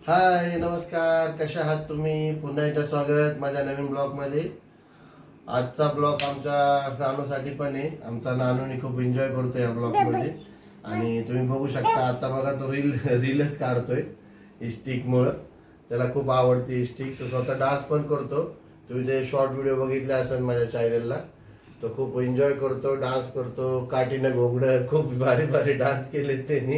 हाय नमस्कार, कशा आहात तुम्ही? पुन्हा एकदा स्वागत माझ्या नवीन ब्लॉग मध्ये. आजचा ब्लॉग आमच्या नानूसाठी पण आहे. आमचा नानूनी खूप एन्जॉय करतोय या ब्लॉग मध्ये आणि तुम्ही बघू शकता आता बघा तो रीलच काढतोय स्टिक मुळे. त्याला खूप आवडते ही स्टिक. तो स्वतः डान्स पण करतो. तुम्ही ते शॉर्ट व्हिडिओ बघितले असेल माझ्या चॅनलला. तो खूप एन्जॉय करतो, डान्स करतो, काठीनं घोंगडं खूप भारी भारी डान्स केले त्यांनी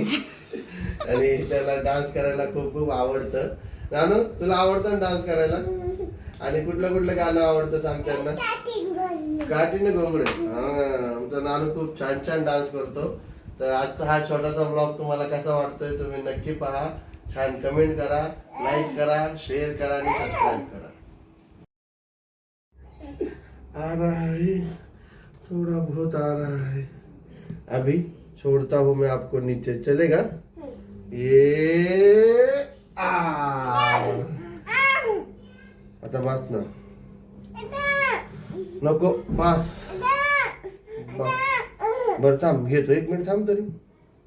आणि त्याला डान्स करायला खूप खूप आवडतं. नानू तुला आवडतं ना डान्स करायला? आणि कुठलं कुठलं गाणं आवडतं सांग त्यांना. काठीनं घोंगडे. आमचा नानू खूप छान छान डान्स करतो. तर आजचा हा छोटासा ब्लॉग तुम्हाला कसा वाटतोय तुम्ही नक्की पहा. छान कमेंट करा, लाईक करा, शेअर करा आणि सबस्क्राईब करा. आ रहा है थोड़ा बहुत आ रहा है. अभी छोड़ता हूँ मैं आपको नीचे, चलेगा? ये आता बस ना. नको बस. बर थांब, घेतो 1 मिनिट थांब तरी.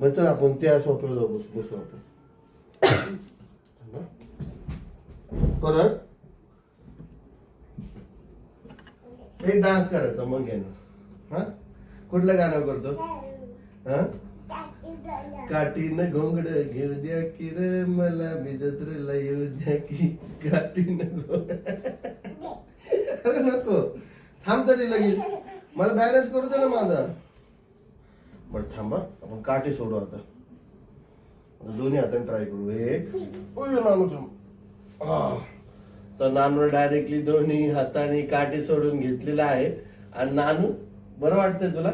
बर चल आपण त्या सोफ्यावर जाऊ, बसू आपण परत. एक डान्स करायचा मग घेणार. हा कुठलं गाणं करतो? हा काठीनं घोंगड घेऊ द्या की रे मला मी जत्रेला येऊ द्या की. काठीनं घोंगड नको थांब तरी लगेच. मला बॅलन्स करू दे ना माझा. बर थांबा आपण काठी सोडू आता. दोन्ही हाताने ट्राय करू. एक नानू थांब. तर नानू डायरेक्टली दोन्ही हाताने काठी सोडून घेतलेला आहे. आणि नानू बरं वाटतंय तुला?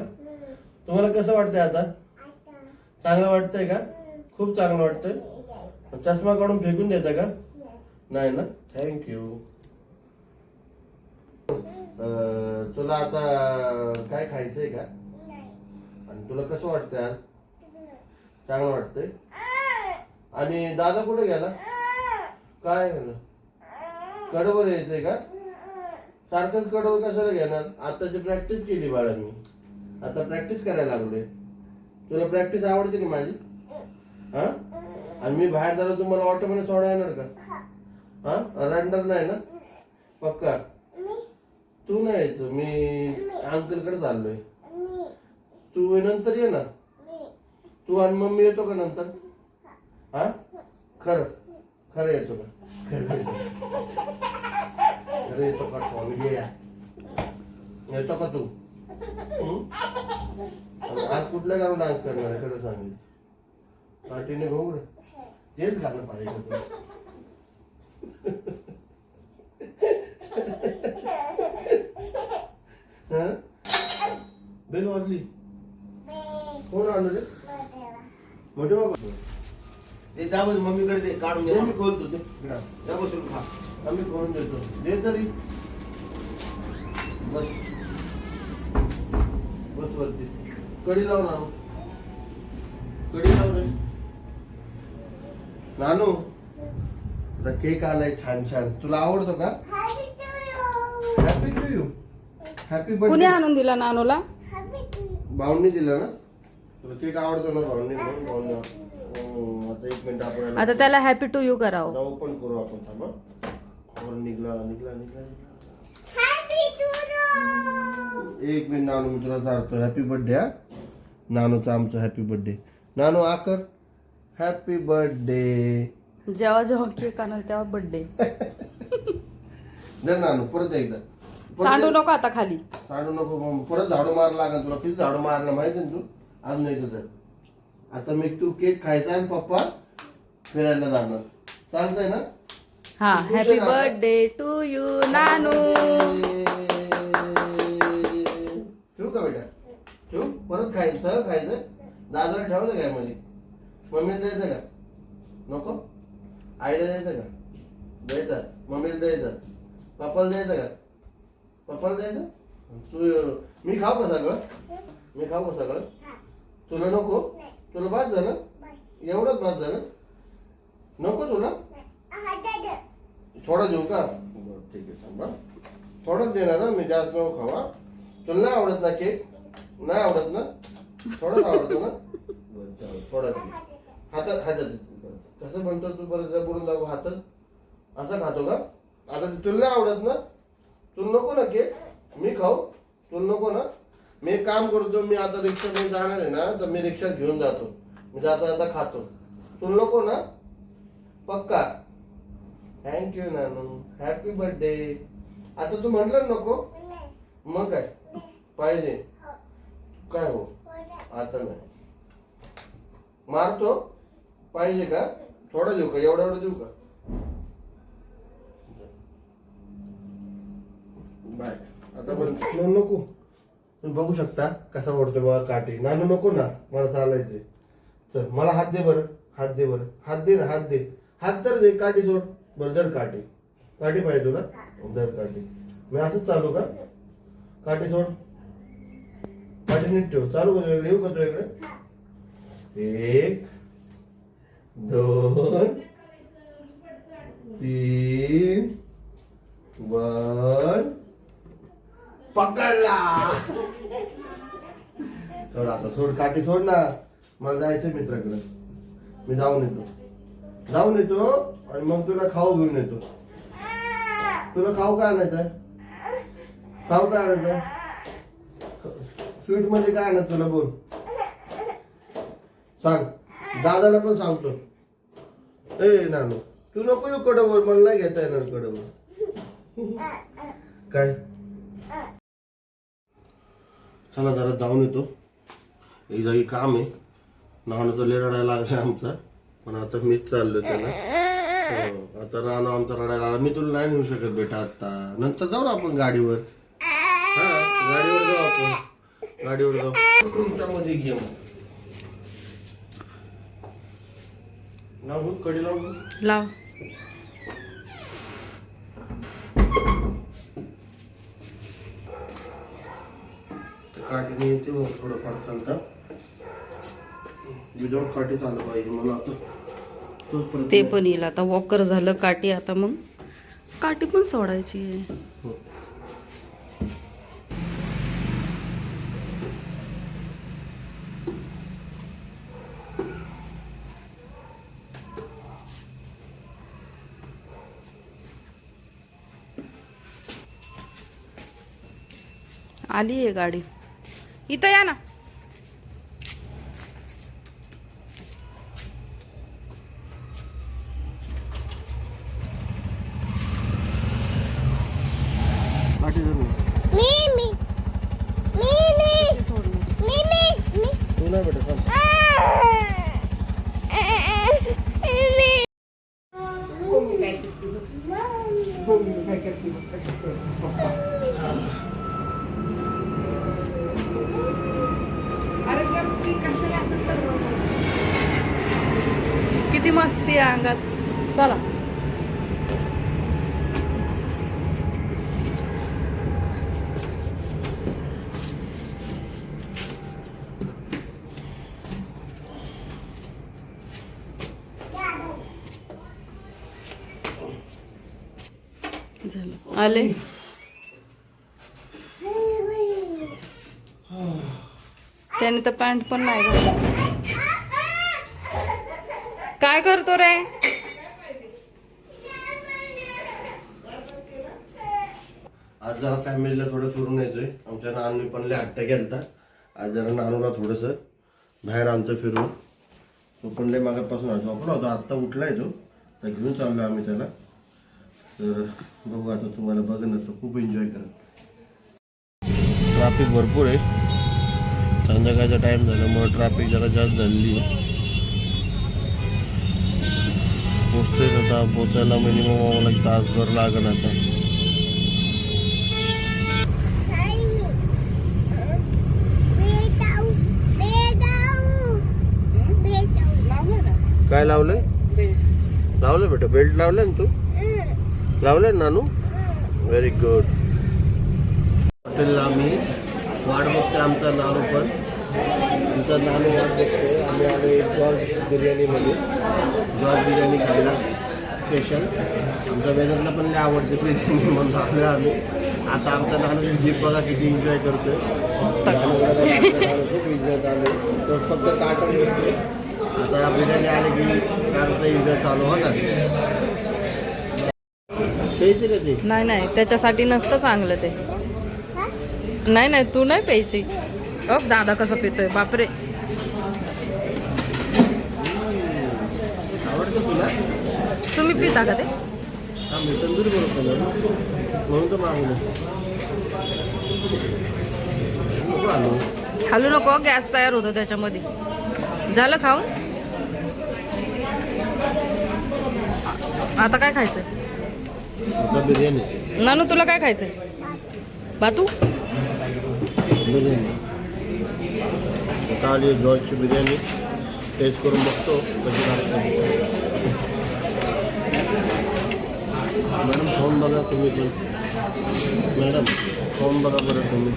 तुम्हाला कसं वाटतंय आता? चांगलं वाटतंय का? खूप चांगलं वाटतंय. चष्मा काढून फेकून द्यायचा का? नाही ना. थँक्यू. तुला आता काय खायचंय का? आणि तुला कसं वाटतंय आज? चांगलं वाटतंय. आणि दादा कुठे गेला? काय झालं? कडवर यायचंय का? सारखंच कडवर कशाला घेणार? आताची प्रॅक्टिस केली बाळा मी. आता प्रॅक्टिस करायला लागलोय. तुला प्रॅक्टिस आवडते की माझी? हा आणि मी बाहेर झालो तुम्हाला ऑटो मध्ये सोडा येणार का? हा रडणार नाही ना? पक्का? तू नाही यायचं, मी अंकल कडे चाललोय. तू नंतर ये ना. तू आणि मम्मी येतो का नंतर? हा खरं खरं येतो का? खरं येतो का? येतो का तू? आज कुठल्या गाणं डान्स करणार आहे खरं सांगितलं? काठीने घोंगड तेच गाणं पाहिजे. बेल वाजली. कोण आलं रे? मोठे बाबा. ते त्यामध्ये मम्मीकडे ते काढून घे. मी खोलतो ते त्या बसून खा. आम्ही खोलून देतो. दे तरी. बस बस वरती कडी लाव नानू. कडी लाव रे नानू. आता केक आलाय छान छान. तुला आवडतो का? Happy to you. Happy birthday. कुणी आणून दिला नानूला? भाऊंनी दिला ना. तुला केक आवडतो ना? भाऊंनी. आता 1 मिनिट आपण आता त्याला हॅपी टू यू करावं. ओपन करू आपण. थांबा. और निघला निघला निघला. 1 मिनिट नानू मी तुला सांगतो. Happy birthday. हा नानूचा आमचा हॅपी बर्थडे. नानू आकर हॅपी बर्थडे. जेव्हा जेव्हा केक आणल तेव्हा बर्थडे. दर नानू परत एकदा. सांडू नको आता खाली. सांडू नको. परत झाडू मार लागेल तुला. किती झाडू मारला माहिती ना तू? अजून एक तुझं. आता मी तू केक खायचा आणि पप्पा फिरायला जाणार. चालतंय ना? हा हॅपी बर्थडे टू यू नानू. ठेवू का बेटा? ठेवू? परत खायचं खायचं. दादाला ठेवलं काय मध्ये? मम्मीला द्यायचं का? नको? आईला द्यायचं का? द्यायचा. मम्मीला द्यायचं. पप्पाला द्यायचं का? पप्पाला द्यायचं. तू मी खाऊ का सगळं? मी खाऊ का सगळं? तुला नको? तुला बस झालं? एवढंच बस झालं? नको तुला? थोडं देऊ का? बरं ठीक आहे. सांगा थोडंच देणार ना मी. जास्त नको खावा. तुला नाही आवडत ना केक? नाही आवडत ना? थोडंच आवडतो ना? बरं थोडंच. हातात हातात कसं म्हणतो तू परत बोलून दाखव हातात. असं खातो का? आता ते तुला नाही आवडत ना? तुला नको ना केक? मी खाऊ? तुला नको ना? मी एक काम करतो, मी आता रिक्षाने जाणार आहे ना, तर मी रिक्षात घेऊन जातो. मी जाता जाता खातो. तुला नको ना? पक्का? थँक्यू नानू, हॅपी बर्थडे. आता तू म्हटलं नको, मग काय पाहिजे? काय हो आता नाही मारतो, पाहिजे का? थोडा देऊ का? एवढा एवढा देऊ का? बाय. आता पण नको. तुम्ही बघू शकता कसा ओढतो बघा काठी. नानू नको ना, मला चालायचंय. चल मला हात दे बरं, हात दे बरं, हात दे ना, हात दे. हात तर दे, काठी सोड. बरं धर काठी. काठी पाहिजे तुला? धर काठी. मी असंच चालू का? काठी सोड. काठी नीट ठेव. चालू का तुझ्याकडे? येऊ का तुझ्याकडे? 1 2 3 1 पकडला. सोड आता, सोड काठी सोड ना. मला जायचंय मित्राकडे. मी जाऊन येतो आणि मग तुला खाऊ घेऊन येतो. तुला खाऊ काय आणायचंय? खाऊ काय आणायचंय? स्वीट मध्ये काय आणत तुला? बोल, सांग. दादाला पण सांगतो. ए नानू, तू नको येऊ कडवर, मला नाही घेता येणार कडवर. काय? चला जरा जाऊन येतो. एक जागी काम आहे. नानू तर लय रडायला लागला आमचा, पण आता मीच चाललो त्याला. आता नानू आमचा रडायला लागला. मी तुला नाही नेऊ शकत बेटा आता. नंतर जाऊ ना आपण गाडीवर. हा गाडीवर जाऊ आपण. गाडीवर जाऊ. त्यामध्ये घे मग. लावू कडी लावू. लाव. काठी येते मग थोडंफार चालतं. विदाऊट काठी चाललं पाहिजे मला आता. ते पण येईल आता. वॉकर झालं काठी, आता मग काठी पण सोडायची आहे. हो. आली आहे गाडी. इथं या ना. काठी धरून. तू नाही बेटा थांब. किती मस्ती आहे अंगात. चला. झालं. आले. त्याने तर पॅन्ट पण नाही घातली. काय करतो रे? आज जरा फॅमिलीला थोडं फिरून यायचोय. आमच्या नानूने पण लय हट्ट केलता. आज जरा नानूला थोडस बाहेर आमचं फिरून. तो पण लय मागापासून झोपला होता. आत्ता उठलाय तो, तर घेऊन चाललोय आम्ही त्याला. तर बघू आता, तुम्हाला बघणं तर खूप एन्जॉय करा. ट्रॅफिक भरपूर आहे. संध्याकाळचा टाइम झाल्यामुळे ट्रॅफिक जरा जास्त झालेली आहे. पोचतोय आता. पोचायला मिनिमम आम्हाला 1 तासभर लागेल आता. काय लावलंय? लावलंय बेटा, बेल्ट लावलाय ना तू? लावलंय नानू? Very good. हॉटेलला आम्ही वाट बघतोय. आमचा नानू पण, आमचा नानू वाट बघतोय. आम्ही आलो जॉर्ज बिर्याणीमध्ये. जॉर्ज बिर्याणी खायला स्पेशल. आमच्या वेदांतला पण लय आवडते बिर्याणी, म्हणून आलो आम्ही. आता आमचा नानू जीप बघा किती एन्जॉय करतोय. खूप एन्जॉय चालू. तो फक्त ताटच घेतोय. आता बिर्याणी आली की कारचा इंजन चालू होणार. प्यायचे का ते? नाही नाही त्याच्यासाठी नसतं चांगलं ते. नाही नाही तू नाही प्यायची. दादा कसा पितोय बापरे. आवडतं तुला? तुम्ही पिता का ते? हा मी तंदुरी बनवतो ना म्हणून तर मागवलं. नको आणू. हलू नको गॅस तयार होतो त्याच्यामध्ये. झालं खाऊन? आता काय खायचंय? आता बिर्याणी. नानू तुला काय खायचंय? बातू बिर्याणी आता आली जॉयची बिर्याणी. टेस्ट करून बघतो कशी लागते. मॅडम खाऊन बघा तुम्ही ते. मॅडम खाऊन बघा बरं तुम्ही.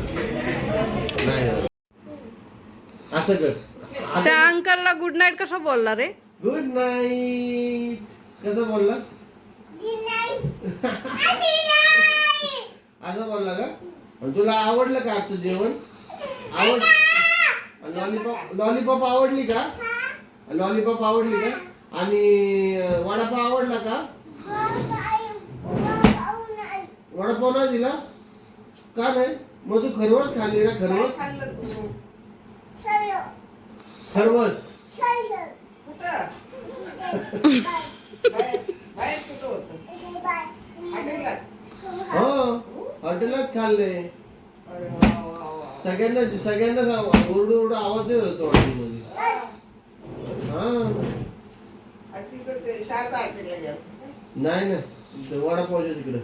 नाही असं कर. त्या अंकलला गुड नाईट कसं बोलला रे? गुड नाईट कसं बोलला? असं बोलला का? तुला आवडलं का आजचं जेवण? लॉलीपॉप आवडली का? लॉलीपॉप आवडली का? आणि वडापाव आवडला का? वडापाव नाही दिला का? नाही मग तू खरवस खाल्ली ना? खरवस हो हॉटेलात खाल्ले. सगळ्यांना ओरडू आवाज येत होतो हॉटेलमध्ये. हा नाही ना वडापावच्या तिकडं.